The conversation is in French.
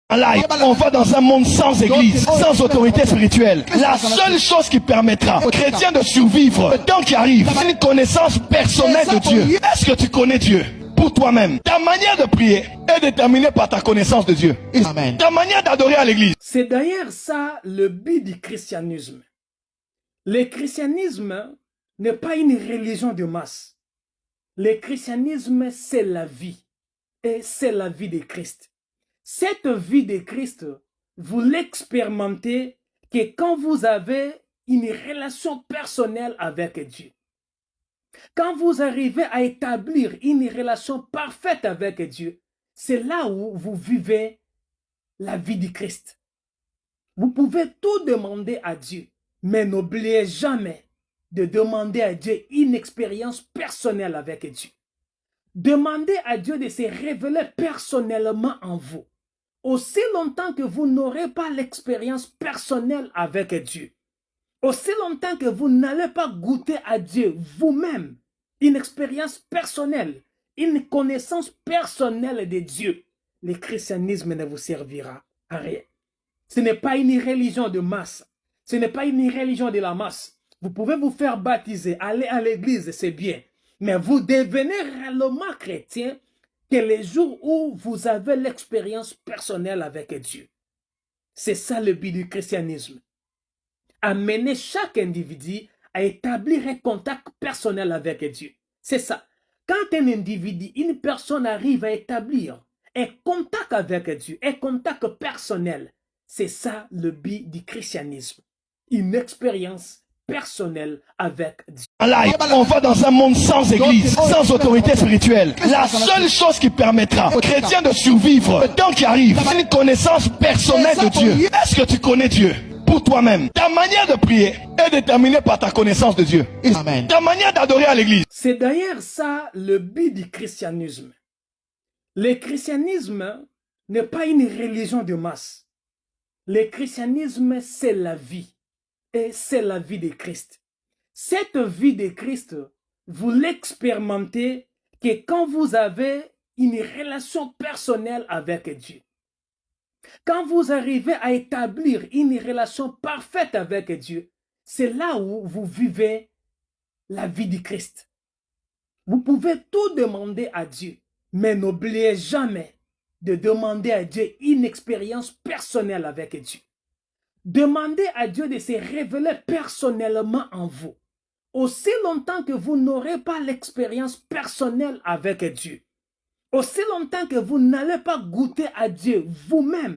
En live, on va dans un monde sans église, sans autorité spirituelle. La seule chose qui permettra aux chrétiens de survivre, le temps qui arrive, c'est une connaissance personnelle de Dieu. Est-ce que tu connais Dieu pour toi-même? Ta manière de prier est déterminée par ta connaissance de Dieu. Amen. Ta manière d'adorer à l'église. C'est d'ailleurs ça le but du christianisme. Le christianisme n'est pas une religion de masse. Le christianisme, c'est la vie. Et c'est la vie de Christ. Cette vie de Christ, vous l'expérimentez que quand vous avez une relation personnelle avec Dieu. Quand vous arrivez à établir une relation parfaite avec Dieu, c'est là où vous vivez la vie du Christ. Vous pouvez tout demander à Dieu, mais n'oubliez jamais de demander à Dieu une expérience personnelle avec Dieu. Demandez à Dieu de se révéler personnellement en vous. Aussi longtemps que vous n'aurez pas l'expérience personnelle avec Dieu, aussi longtemps que vous n'allez pas goûter à Dieu vous-même, une expérience personnelle, une connaissance personnelle de Dieu, le christianisme ne vous servira à rien. Ce n'est pas une religion de masse. Ce n'est pas une religion de la masse. Vous pouvez vous faire baptiser, aller à l'église, c'est bien. Mais vous devenez réellement chrétien que les jours où vous avez l'expérience personnelle avec Dieu. C'est ça le but du christianisme. Amener chaque individu à établir un contact personnel avec Dieu. C'est ça. Quand un individu, une personne arrive à établir un contact avec Dieu, un contact personnel, c'est ça le but du christianisme. Une expérience personnelle avec Dieu. En live, on va dans un monde sans église, sans autorité spirituelle. La seule chose qui permettra aux chrétiens de survivre, le temps qui arrive, c'est une connaissance personnelle de Dieu. Est-ce que tu connais Dieu pour toi-même? Ta manière de prier est déterminée par ta connaissance de Dieu. Amen. Ta manière d'adorer à l'église. C'est d'ailleurs ça le but du christianisme. Le christianisme n'est pas une religion de masse. Le christianisme, c'est la vie. Et c'est la vie de Christ. Cette vie de Christ, vous l'expérimentez que quand vous avez une relation personnelle avec Dieu. Quand vous arrivez à établir une relation parfaite avec Dieu, c'est là où vous vivez la vie du Christ. Vous pouvez tout demander à Dieu, mais n'oubliez jamais de demander à Dieu une expérience personnelle avec Dieu. Demandez à Dieu de se révéler personnellement en vous. Aussi longtemps que vous n'aurez pas l'expérience personnelle avec Dieu. Aussi longtemps que vous n'allez pas goûter à Dieu vous-même,